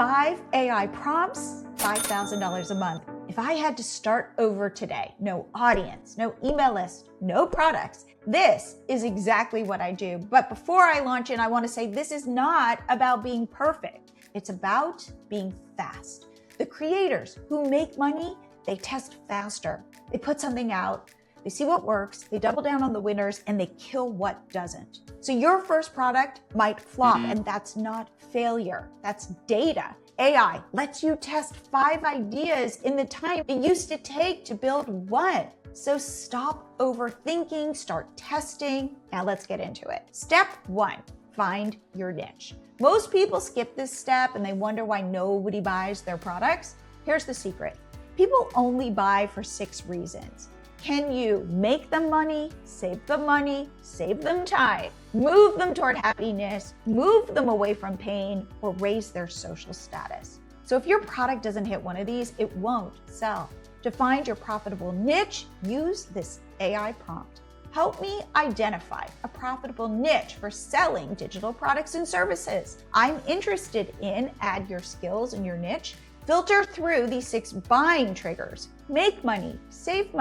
5 AI prompts, $5,000 a month. If I had to start over today, no audience, no email list, no products, this is exactly what I do. But before I launch in, I want to say this is not about being perfect. It's about being fast. The creators who make money, they test faster. They put something out, they see what works, they double down on the winners, and they kill what doesn't. So your first product might flop, and that's not failure, that's data. AI lets you test 5 ideas in the time it used to take to build one. So stop overthinking, start testing. Now let's get into it. Step 1, find your niche. Most people skip this step and they wonder why nobody buys their products. Here's the secret. People only buy for 6 reasons. Can you make them money, save them time, move them toward happiness, move them away from pain, or raise their social status? So if your product doesn't hit one of these, it won't sell. To find your profitable niche, use this AI prompt. Help me identify a profitable niche for selling digital products and services. I'm interested in add your skills in your niche. Filter through these 6 buying triggers. Make money, save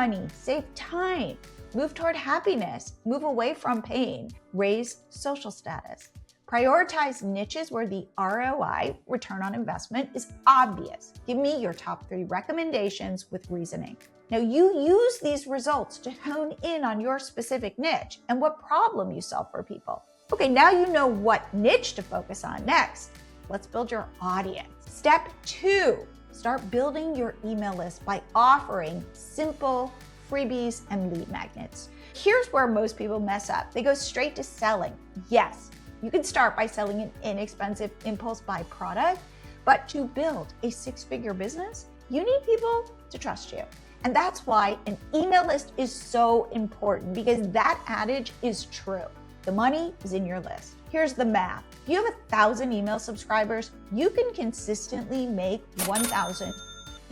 time, move toward happiness, move away from pain, raise social status. Prioritize niches where the ROI, return on investment, is obvious. Give me your top 3 recommendations with reasoning. Now you use these results to hone in on your specific niche and what problem you solve for people. Okay, now you know what niche to focus on next. Let's build your audience. Step 2, start building your email list by offering simple freebies and lead magnets. Here's where most people mess up. They go straight to selling. Yes, you can start by selling an inexpensive impulse buy product, but to build a 6-figure business, you need people to trust you. And that's why an email list is so important, because that adage is true. The money is in your list. Here's the math. If you have 1,000 email subscribers, you can consistently make $1,000,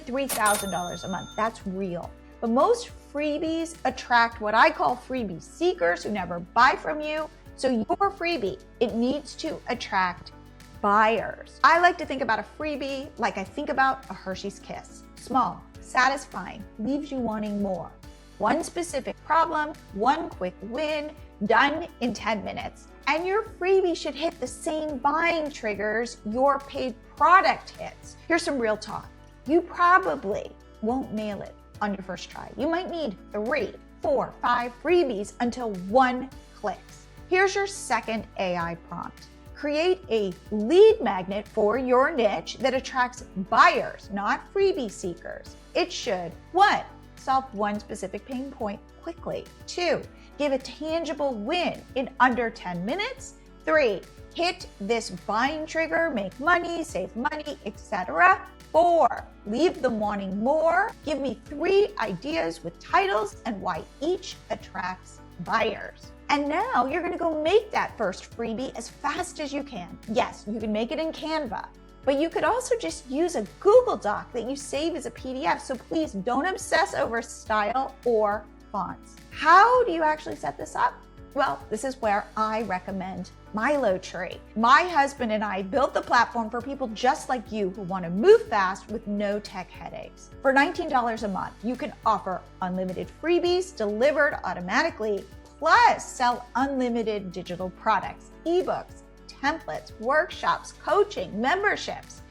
$3,000 a month. That's real. But most freebies attract what I call freebie seekers who never buy from you. So your freebie, it needs to attract buyers. I like to think about a freebie like I think about a Hershey's Kiss. Small, satisfying, leaves you wanting more. One specific problem, one quick win, done in 10 minutes. And your freebie should hit the same buying triggers your paid product hits. Here's some real talk. You probably won't nail it on your first try. You might need 3, 4, 5 freebies until one clicks. Here's your second AI prompt. Create a lead magnet for your niche that attracts buyers, not freebie seekers. It should, 1, solve one specific pain point quickly. 2, give a tangible win in under 10 minutes. 3, hit this buying trigger, make money, save money, etc. 4, leave them wanting more. Give me 3 ideas with titles and why each attracts buyers. And now you're gonna go make that first freebie as fast as you can. Yes, you can make it in Canva, but you could also just use a Google Doc that you save as a PDF. So please don't obsess over style or fonts. How do you actually set this up? Well, this is where I recommend MiloTree. My husband and I built the platform for people just like you who want to move fast with no tech headaches. For $19 a month, you can offer unlimited freebies delivered automatically, plus sell unlimited digital products, ebooks, templates, workshops, coaching, memberships.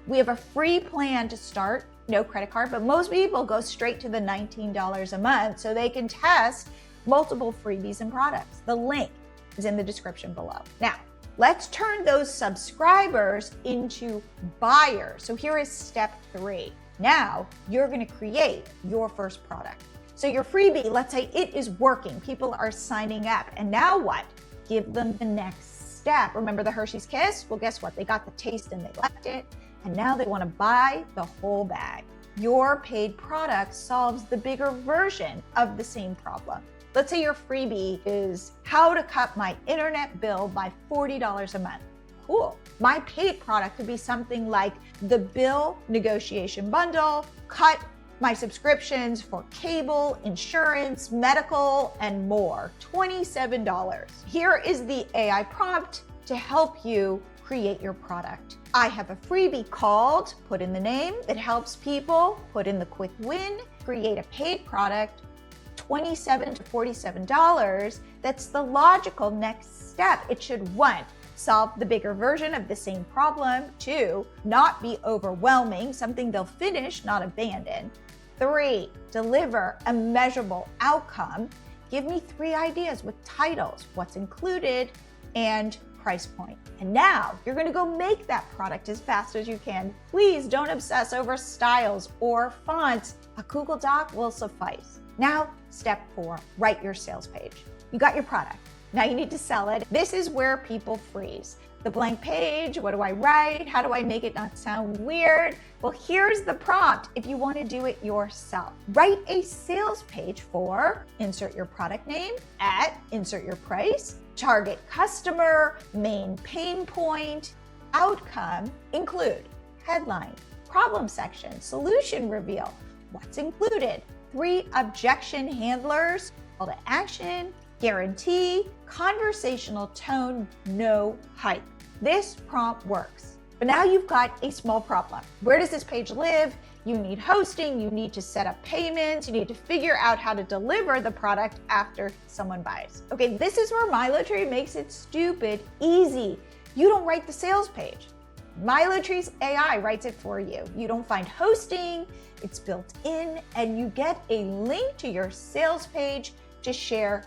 We have a free plan to start, no credit card, but most people go straight to the $19 a month so they can test multiple freebies and products. The link is in the description below. Now, let's turn those subscribers into buyers. So here is step 3. Now you're going to create your first product. So your freebie, let's say it is working. People are signing up. And now what? Give them the next step. Remember the Hershey's Kiss? Well, guess what? They got the taste and they liked it. And now they want to buy the whole bag. Your paid product solves the bigger version of the same problem. Let's say your freebie is how to cut my internet bill by $40 a month. Cool. My paid product could be something like the bill negotiation bundle, cut my subscriptions for cable, insurance, medical, and more. $27. Here is the AI prompt to help you create your product. I have a freebie called Put in the Name that helps people put in the quick win, create a paid product, $27 to $47. That's the logical next step. It should, 1, solve the bigger version of the same problem. 2, not be overwhelming, something they'll finish, not abandon. 3, deliver a measurable outcome. Give me 3 ideas with titles, what's included, and price point. And now you're going to go make that product as fast as you can. Please don't obsess over styles or fonts. A Google Doc will suffice. Now, step 4, write your sales page. You got your product. Now you need to sell it. This is where people freeze. The blank page, what do I write? How do I make it not sound weird? Well, here's the prompt if you want to do it yourself. Write a sales page for insert your product name, insert your price, target customer, main pain point, outcome, include headline, problem section, solution reveal, what's included, 3 objection handlers, call to action, guarantee, conversational tone, no hype. This prompt works. But now you've got a small problem. Where does this page live? You need hosting, you need to set up payments, you need to figure out how to deliver the product after someone buys. Okay, this is where MiloTree makes it stupid easy. You don't write the sales page. MiloTree's AI writes it for you. You don't find hosting, it's built in, and you get a link to your sales page to share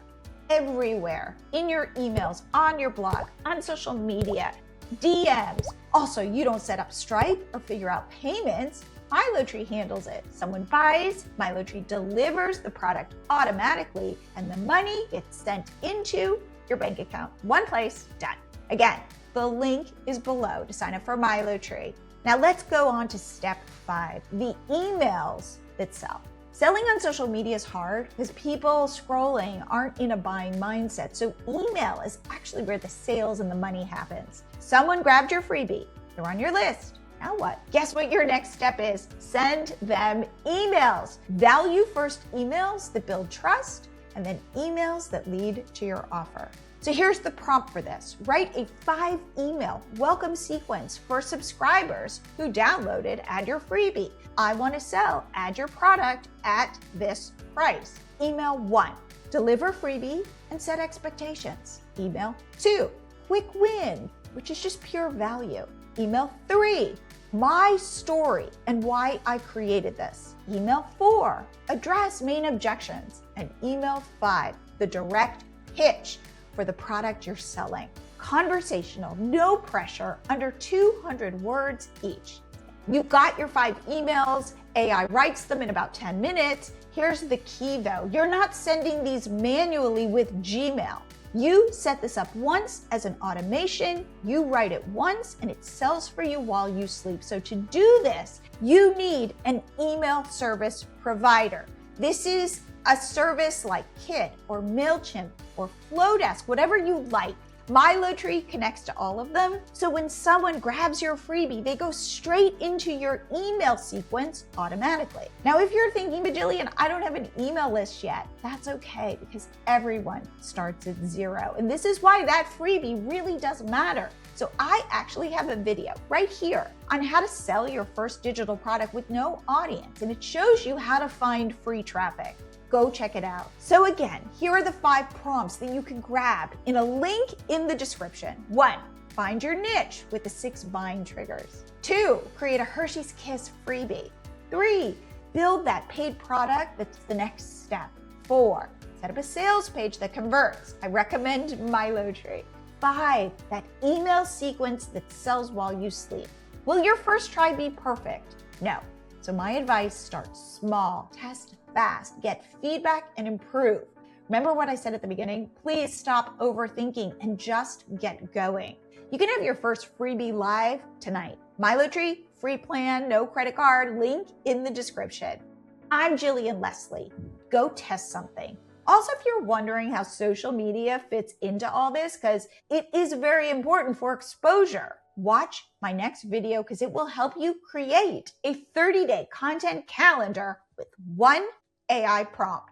everywhere, in your emails, on your blog, on social media, DMs. Also, you don't set up Stripe or figure out payments. MiloTree handles it. Someone buys, MiloTree delivers the product automatically, and the money gets sent into your bank account. One place, done. Again, the link is below to sign up for MiloTree. Now let's go on to step 5, the emails that sell. Selling on social media is hard because people scrolling aren't in a buying mindset. So email is actually where the sales and the money happens. Someone grabbed your freebie. They're on your list. Now what? Guess what your next step is? Send them emails. Value first emails that build trust, and then emails that lead to your offer. So here's the prompt for this. Write a 5-email welcome sequence for subscribers who downloaded Add Your Freebie. I want to sell, add your product at this price. Email 1, deliver freebie and set expectations. Email 2, quick win, which is just pure value. Email 3, my story and why I created this. Email 4, address main objections. And email 5, the direct pitch for the product you're selling. Conversational, no pressure, under 200 words each. You've got your 5 emails, AI writes them in about 10 minutes. Here's the key though, you're not sending these manually with Gmail. You set this up once as an automation, you write it once, and it sells for you while you sleep. So to do this, you need an email service provider. This is a service like Kit or MailChimp or Flowdesk, whatever you like. MiloTree connects to all of them. So when someone grabs your freebie, they go straight into your email sequence automatically. Now, if you're thinking, but Jillian, I don't have an email list yet, that's okay because everyone starts at 0. And this is why that freebie really does matter. So I actually have a video right here on how to sell your first digital product with no audience. And it shows you how to find free traffic. Go check it out. So again, here are the 5 prompts that you can grab in a link in the description. 1, find your niche with the 6 buying triggers. 2, create a Hershey's Kiss freebie. 3, build that paid product that's the next step. 4, set up a sales page that converts. I recommend MiloTree. 5, that email sequence that sells while you sleep. Will your first try be perfect? No. So my advice, start small, test fast, get feedback, and improve. Remember what I said at the beginning? Please stop overthinking and just get going. You can have your first freebie live tonight. MiloTree, free plan, no credit card, link in the description. I'm Jillian Leslie. Go test something. Also, if you're wondering how social media fits into all this, because it is very important for exposure, watch my next video because it will help you create a 30-day content calendar with 1 AI prompt.